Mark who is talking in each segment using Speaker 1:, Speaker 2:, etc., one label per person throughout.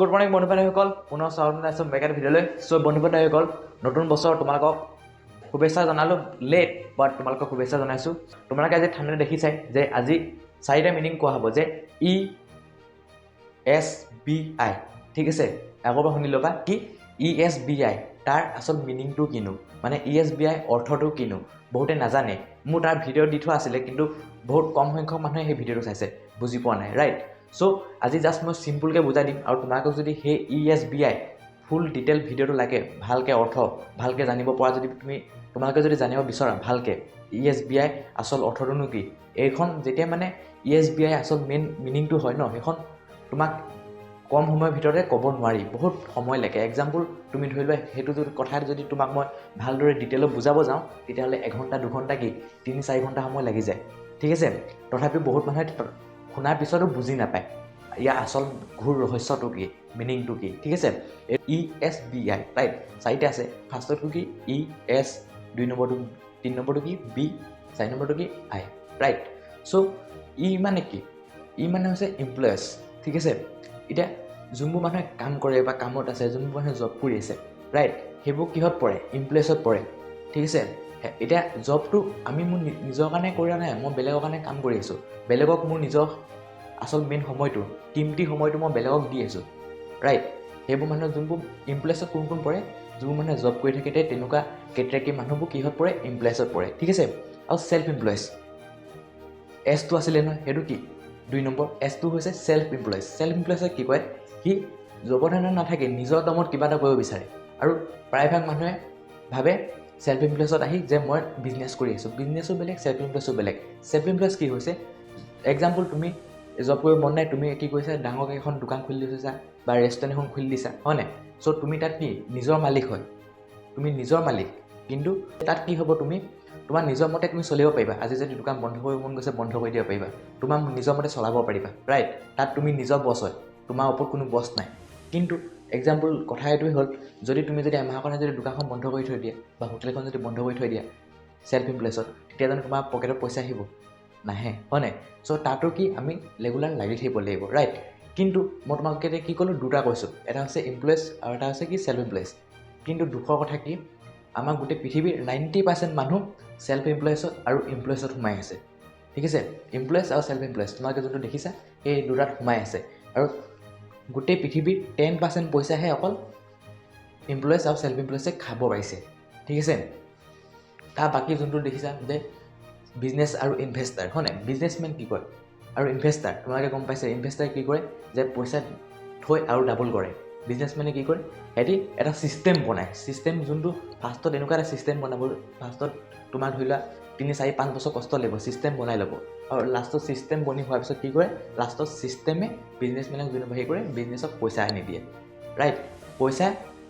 Speaker 1: Good morning বন্ধুবান্ধৱীসকল, পুনৰ স্বাগতম জনাইছোঁ মেগাৰ ভিডিঅ'লৈ। বন্ধুবান্ধৱীসকল, নতুন বছৰ তোমালোকক শুভেচ্ছা জনালোঁ। লেট বাট তোমালোকক শুভেচ্ছা জনাইছোঁ। তোমালোকে আজি ঠাণ্ডা দেখিছাই যে আজি 4টা মিনিং কোৱা হ'ব যে ESBI, ঠিক আছে। আগৰ পৰা শুনি ল'বা কি ESBI, তাৰ আচল মিনিংটো কিনো, মানে ESBI অৰ্থটো কিনো বহুতে নাজানে। মোৰ তাৰ ভিডিঅ' দি থোৱা আছিলে, কিন্তু বহুত কম সংখ্যক মানুহে সেই ভিডিঅ'টো চাইছে, বুজি পোৱা নাই, ৰাইট। চ' আজি জাষ্ট মই চিম্পুলকৈ বুজাই দিম, আৰু তোমালোকক যদি সেই ESBI ফুল ডিটেইল ভিডিঅ'টো লাগে, ভালকৈ অৰ্থ ভালকৈ জানিব পৰা, যদি তোমালোকে যদি জানিব বিচৰা ভালকৈ ESBI আচল অৰ্থটোনো কি, এইখন যেতিয়া মানে ESBI আচল মেইন মিনিংটো হয় ন, সেইখন তোমাক কম সময়ৰ ভিতৰতে ক'ব নোৱাৰি, বহুত সময় লাগে। এক্সাম্পল তুমি ধৰি লোৱা সেইটো যদি কথা যদি তোমাক মই ভালদৰে ডিটেইলত বুজাব যাওঁ, তেতিয়াহ'লে 1 ঘণ্টা 2 ঘণ্টা কি 3-4 ঘণ্টা সময় লাগি যায়, ঠিক আছে। তথাপিও বহুত মানুহে শুনাৰ পিছতো বুজি নাপায় ইয়াৰ আচল ঘূৰ ৰহস্যটো কি, মিনিংটো কি, ঠিক আছে। ESBI, ৰাইট, 4টা আছে। ফাৰ্ষ্টটো কি ES, 2 নম্বৰটো 3 নম্বৰটো কি B, 4 নম্বৰটো কি I, ৰাইট। চ' ই মানে কি, ই মানে হৈছে এমপ্লয়াৰ্ছ, ঠিক আছে। এতিয়া যোনবোৰ মানুহে কাম কৰে বা কামত আছে, যোনবোৰ মানুহে জব কৰি আছে, ৰাইট, সেইবোৰ কিহত পৰে, এমপ্লয়াৰ্ছত পৰে, ঠিক আছে। এতিয়া জবটো আমি মোৰ নিজৰ কাৰণে কৰা নাই, মই বেলেগৰ কাৰণে কাম কৰি আছোঁ, বেলেগক মোৰ নিজৰ আচল মেইন সময়টো, কিমতি সময়টো মই বেলেগক দি আছোঁ, ৰাইট। সেইবোৰ মানুহে যোনবোৰ এমপ্লয়াৰ্ছত কোন কোন পৰে, যোনবোৰ মানুহে জব কৰি থাকে তেনেকুৱা কেটেগৰী মানুহবোৰ কিহত পৰে, এমপ্লয়াৰ্ছত পৰে, ঠিক আছে। আৰু ছেল্ফ এমপ্লয়াৰ্ছ, এছটো আছিলে নহয়, সেইটো কি 2 নম্বৰ, এছটো হৈছে ছেল্ফ এমপ্লয়াৰ্ছ। ছেল্ফ এমপ্লয়াৰ্ছক কি কয়, সি জবৰ ধাৰণাত নাথাকে, নিজৰ দমত কিবা এটা কৰিব বিচাৰে। আৰু প্ৰায়ভাগ মানুহে ভাবে ছেল্ফ এমপ্লয়াৰ্ছত আহি যে মই বিজনেছ কৰি আছোঁ, বিজনেছো বেলেগ, ছেল্ফ এমপ্লয়াৰ্ছো বেলেগ। ছেল্ফ এমপ্লয়াৰ্ছ কি হৈছে, এক্সাম্পল তুমি জব কৰিব মন নাই, তুমি কি কৰিছা, ডাঙৰকৈ এখন দোকান খুলি দিছা বা ৰেষ্টুৰেণ্ট এখন খুলি দিছা, হয় নাই। চ' তুমি তাত কি নিজৰ মালিক হয়, তুমি নিজৰ মালিক, কিন্তু তাত কি হ'ব, তুমি তোমাৰ নিজৰ মতে তুমি চলিব পাৰিবা। আজি যদি দোকান বন্ধ কৰিব মন গৈছে, বন্ধ কৰি দিব পাৰিবা, তোমাৰ নিজৰ মতে চলাব পাৰিবা, ৰাইট। তাত তুমি নিজৰ বছ হয়, তোমাৰ ওপৰত কোনো বছ নাই। কিন্তু এক্সাম্পল কথা এইটোৱে হ'ল, যদি এমাহৰ কাৰণে যদি দোকানখন বন্ধ কৰি থৈ দিয়া বা হোটেলখন যদি বন্ধ কৰি থৈ দিয়া ছেল্ফ এমপ্লয়াৰ্ছত, তেতিয়া জানো তোমাৰ পকেটত পইচা আহিব, নাহে, হয় নাই। চ' তাতো কি আমি ৰেগুলাৰ লাগি থাকিব লাগিব, ৰাইট। কিন্তু মই তোমালোকে এতিয়া কি ক'লোঁ, দুটা কৈছোঁ, এটা হৈছে এমপ্লয়াৰ্ছ আৰু এটা হৈছে কি ছেল্ফ এমপ্লয়াৰ্ছ। কিন্তু দুখৰ কথা কি, আমাৰ গোটেই পৃথিৱীৰ 90% মানুহ ছেল্ফ এমপ্লয়াৰ্ছত আৰু এমপ্লয়াৰ্ছত সোমাই আছে, ঠিক আছে। এমপ্লয়াৰ্ছ আৰু ছেল্ফ এমপ্লয়াৰ্ছ তোমালোকে যোনটো দেখিছা, সেই দুটাত সোমাই আছে। আৰু গোটেই পৃথিৱীৰ 10% পইচাহে অকল এমপ্লয়াৰ্ছ আৰু ছেল্ফ এমপ্লয়াৰ্ছে খাব পাৰিছে, ঠিক আছে। তাৰ বাকী যোনটো দেখিছা যে বিজনেছ আৰু ইনভেষ্টাৰ, হয় নাই। বিজনেছমেন কি কয় আৰু ইনভেষ্টাৰ, তোমালোকে গম পাইছে ইনভেষ্টাৰে কি কৰে, যে পইচা থৈ আৰু ডাবল কৰে। বিজনেছমেনে কি কৰে, সিহঁতি এটা ছিষ্টেম বনায়, ছিষ্টেম যোনটো ফাৰ্ষ্টত এনেকুৱা এটা ছিষ্টেম বনাব, ফাৰ্ষ্টত তোমাৰ ধৰি লোৱা 3-4-5 বছৰ কষ্ট লাগিব, ছিষ্টেম বনাই ল'ব, আৰু লাষ্টত ছিষ্টেম বনি হোৱাৰ পিছত কি কৰে, লাষ্টত ছিষ্টেমে বিজনেছমেনক যোনটো হেৰি কৰে, বিজনেছক পইচা আনি দিয়ে, ৰাইট। পইচা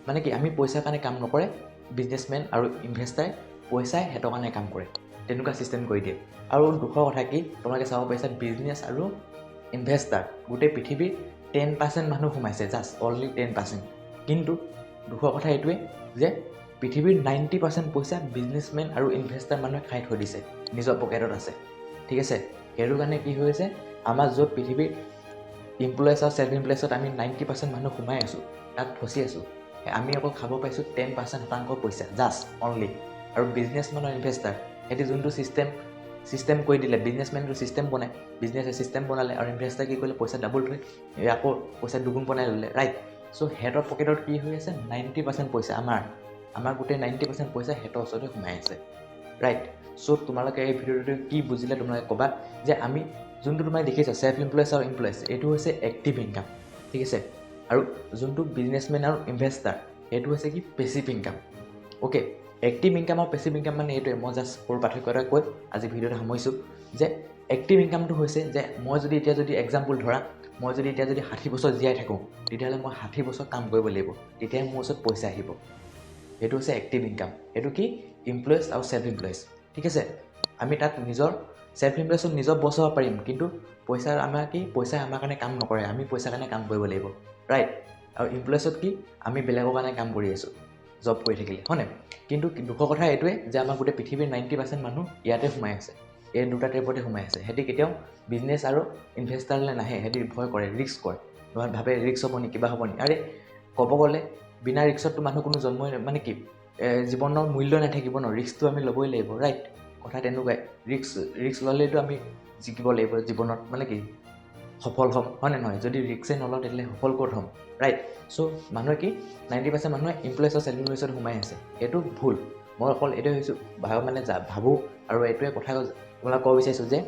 Speaker 1: মানে কি, আমি পইচাৰ কাৰণে কাম নকৰে, বিজনেছমেন আৰু ইনভেষ্টাৰে পইচাই সিহঁতৰ কাৰণে কাম কৰে, তেনেকুৱা ছিষ্টেম কৰি দিয়ে। আৰু দুখৰ কথা কি, তোমালোকে চাব পাৰিছা বিজনেছ আৰু ইনভেষ্টাৰ গোটেই পৃথিৱীৰ 10% মানুহ সোমাইছে, জাষ্ট অনলি 10%। কিন্তু দুখৰ কথা এইটোৱে যে পৃথিৱীৰ 90% পইচা বিজনেছমেন আৰু ইনভেষ্টাৰ মানুহে খাই থৈ দিছে, নিজৰ পকেটত আছে, ঠিক আছে। সেইটো কাৰণে কি হৈছে, আমাৰ য'ত পৃথিৱীৰ এমপ্লয়াৰ্ছ আৰু ছেল্ফ এমপ্লয়াৰ্ছত আমি 90% মানুহ সোমাই আছোঁ, তাত ফচি আছোঁ। আমি অকল খাব পাৰিছোঁ 10% পইচা, জাষ্ট অনলি। আৰু বিজনেছমেন আৰু ইনভেষ্টাৰ সিহঁতি যোনটো ছিষ্টেম কৰি দিলে, বিজনেছমেনটো ছিষ্টেম বনায়, বিজনেছে ছিষ্টেম বনালে, আৰু ইনভেষ্টাৰে কি কৰিলে, পইচা ডাবল থৈ আকৌ পইচা দুগুণ বনাই ল'লে, ৰাইট। চ' সিহঁতৰ পকেটত কি হৈ আছে, 90% পইচা আমাৰ গোটেই 90% পইচা সিহঁতৰ ওচৰতে সোমাই আছে, ৰাইট। চ' তোমালোকে এই ভিডিঅ'টো কি বুজিলে তোমালোকে ক'বা, যে আমি যোনটো তোমালোকে দেখিছা ছেল্ফ এমপ্লয়াৰ্ছ আৰু এমপ্লয়াৰ্ছ, এইটো হৈছে এক্টিভ ইনকাম, ঠিক আছে। আৰু যোনটো বিজনেছমেন আৰু ইনভেষ্টাৰ, সেইটো হৈছে কি passive income, okay. Active income আৰু পেছিভ ইনকাম মানে এইটোৱে, মই জাষ্ট সৰু পাৰ্থক্য এটা কৈ আজি ভিডিঅ'টো সামৰিছোঁ, যে এক্টিভ ইনকামটো হৈছে যে মই যদি এতিয়া এক্সাম্পল ধৰা, মই যদি এতিয়া 60 বছৰ জীয়াই থাকোঁ, তেতিয়াহ'লে মই 60 বছৰ কাম কৰিব লাগিব, তেতিয়াহে মোৰ ওচৰত পইচা আহিব, সেইটো হৈছে এক্টিভ ইনকাম। সেইটো কি এমপ্লয়াৰ্ছ আৰু ছেল্ফ এমপ্লয়াৰ্ছ, ঠিক আছে। আমি তাত নিজৰ ছেল্ফ এমপ্লয়াৰ্ছত নিজৰ বছ হ'ব পাৰিম, কিন্তু পইচাই আমাৰ কাৰণে কাম নকৰে, আমি পইচাৰ কাৰণে কাম কৰিব লাগিব, ৰাইট। আৰু এমপ্লয়াৰ্ছত কি, আমি বেলেগৰ কাৰণে কাম কৰি আছোঁ জব কৰি থাকিলে, হয় নাই। কিন্তু দুখৰ কথা এইটোৱে যে আমাৰ গোটেই পৃথিৱীৰ 90% মানুহ ইয়াতে সোমাই আছে, এই দুটা টাইপতে সোমাই আছে। সিহঁতি কেতিয়াও বিজনেছ আৰু ইনভেষ্টাৰলৈ নাহে, সিহঁতি ভয় কৰে, ৰিস্ক কৰে, ভাবে ৰিক্স হ'ব নি কিবা হ'ব নি আৰে ক'ব গ'লে বিনা ৰিক্সততো মানুহ কোনো জন্মই মানে কি জীৱনৰ মূল্য নাথাকিব ন ৰিক্সটো আমি ল'বই লাগিব ৰাইট কথা তেনেকুৱাই ৰিক্স ল'লেতো আমি জিকিব লাগিব জীৱনত মানে কি সফল হ'ম হয় নে নহয় যদি ৰিক্সে নলওঁ তেতিয়াহ'লে সফল ক'ত হ'ম ৰাইট চ' মানুহে কি 90% মানুহে ইমপ্লয়ছ চেল্ফ ইমপ্লয়ছত সোমাই আছে এইটো ভুল মই অকল এইটোৱে হৈছোঁ মানে ভাবোঁ আৰু এইটোৱে কথা তোমালোক ক'ব বিচাৰিছোঁ যে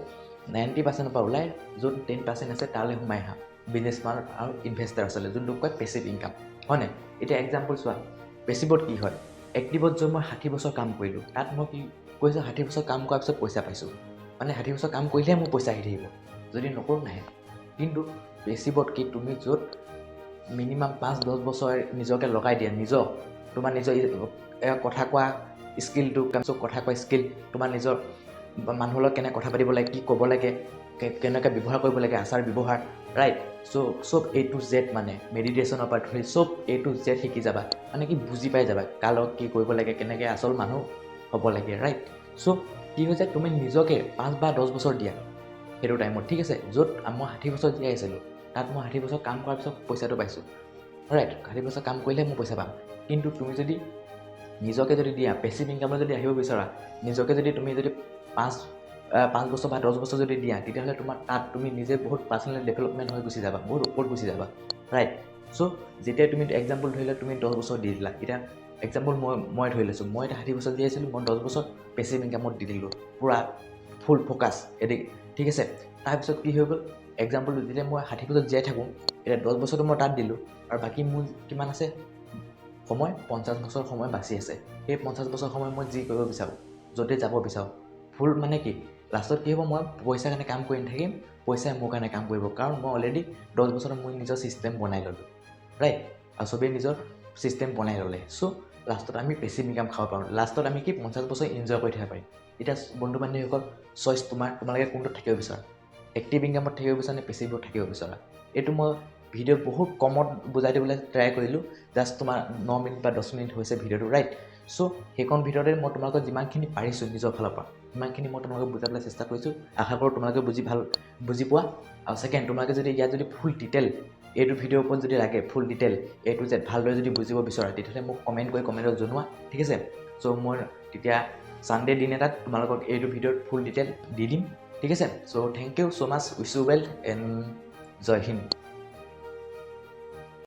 Speaker 1: 90% পৰা ওলাই য'ত 10% আছে তালৈ সোমাই আহা বিজনেছমেন আৰু ইনভেষ্টাৰ আচলতে যোনটো কয় পেছিভ ইনকাম হয় নাই এতিয়া এক্সাম্পল চোৱা পেছিভত কি হয় এক্টিভত য'ত মই 60 বছৰ কাম কৰিলোঁ তাত মই কি কৈছোঁ 60 বছৰ কাম কৰাৰ পিছত পইচা পাইছোঁ মানে 60 বছৰ কাম কৰিলেহে মোৰ পইচা আহি থাকিব যদি নকৰোঁ নাহে কিন্তু পেছিভত কি তুমি য'ত মিনিমাম 5-10 বছৰ নিজকে লগাই দিয়া তোমাৰ নিজৰ কথা কোৱা স্কিলটো কথা কোৱা স্কিল তোমাৰ নিজৰ মানুহৰ লগত কেনে কথা পাতিব লাগে কি ক'ব লাগে কেনেকৈ ব্যৱহাৰ কৰিব লাগে আচাৰ ব্যৱহাৰ ৰাইট চ' চব A to Z মানে মেডিটেশ্যনৰ পৰা ধৰি চব A to Z শিকি যাবা মানে কি বুজি পাই যাবা কাৰ লগত কি কৰিব লাগে কেনেকৈ আচল মানুহ হ'ব লাগে ৰাইট চ' কি হৈছে তুমি নিজকে 5 বা 10 বছৰ দিয়া সেইটো টাইমত ঠিক আছে য'ত মই 60 বছৰ জীয়াই আছিলোঁ তাত মই 60 বছৰ কাম কৰাৰ পিছত পইচাটো পাইছোঁ ৰাইট 60 বছৰ কাম কৰিলেহে মই পইচা পাম কিন্তু তুমি যদি নিজকে যদি দিয়া পেছিভ ইনকামত যদি আহিব বিচৰা নিজকে যদি তুমি যদি 5 বছৰ বা 10 বছৰ যদি দিয়া তেতিয়াহ'লে তোমাৰ তাত তুমি নিজে বহুত পাৰ্চনেল ডেভেলপমেণ্ট হৈ গুচি যাবা বহুত ওপৰত গুচি যাবা ৰাইট চ' যেতিয়া তুমি এক্সাম্পল ধৰিলে তুমি 10 বছৰ দি দিলা এতিয়া এক্সাম্পল মই ধৰি লৈছোঁ মই এতিয়া 60 বছৰ দি আছিলোঁ মই 10 বছৰ পেছিভ ইনকামত দি দিলোঁ পূৰা ফুল ফ'কাছ এদি ঠিক আছে তাৰপিছত কি হৈ গ'ল এক্সাম্পলটো যেতিয়া মই 60 বছৰ জীয়াই থাকোঁ এতিয়া 10 বছৰটো মই তাত দিলোঁ আৰু বাকী মোৰ কিমান আছে সময় 50 বছৰ সময় বাচি আছে সেই 50 বছৰ সময় মই যি কৰিব বিচাৰোঁ য'তে যাব বিচাৰোঁ ফুল মানে কি লাষ্টত কি হ'ব মই পইচাৰ কাৰণে কাম কৰি নাথাকিম পইচাই মোৰ কাৰণে কাম কৰিব কাৰণ মই অলৰেডি 10 বছৰত মই নিজৰ ছিষ্টেম বনাই ল'লোঁ ৰাইট আৰু চবেই নিজৰ ছিষ্টেম বনাই ল'লে চ' লাষ্টত আমি পেছিভ ইনকাম খাব পাৰোঁ লাষ্টত আমি কি 50 বছৰ এনজয় কৰি থাকিব পাৰিম এতিয়া বন্ধু বান্ধৱীসকল চইচ তোমালোকে কোনটোত থাকিব বিচাৰা এক্টিভ ইনকামত থাকিব বিচাৰা নে পেছিভত থাকিব বিচাৰা এইটো মই ভিডিঅ' বহুত কমত বুজাই দিবলৈ ট্ৰাই কৰিলোঁ জাষ্ট তোমাৰ 9 মিনিট বা 10 মিনিট হৈছে ভিডিঅ'টো ৰাইট চ' সেইখন ভিডিঅ'তে মই তোমালোকক যিমানখিনি পাৰিছোঁ নিজৰ ফালৰ পৰা সিমানখিনি মই তোমালোকক বুজাবলৈ চেষ্টা কৰিছোঁ আশা কৰোঁ তোমালোকে বুজি পোৱা আৰু ছেকেণ্ড তোমালোকে যদি ইয়াত যদি ফুল ডিটেইল এইটো ভিডিঅ'ৰ ওপৰত যদি লাগে ফুল ডিটেইল A to Z ভালদৰে যদি বুজিব বিচৰা তেতিয়াহ'লে মোক কমেণ্টত জনোৱা ঠিক আছে চ' মই তেতিয়া ছানডে দিন এটাত তোমালোকক এইটো ভিডিঅ'ত ফুল ডিটেইল দি দিম ঠিক আছে so' thank you so' much wish you well and Jai Hind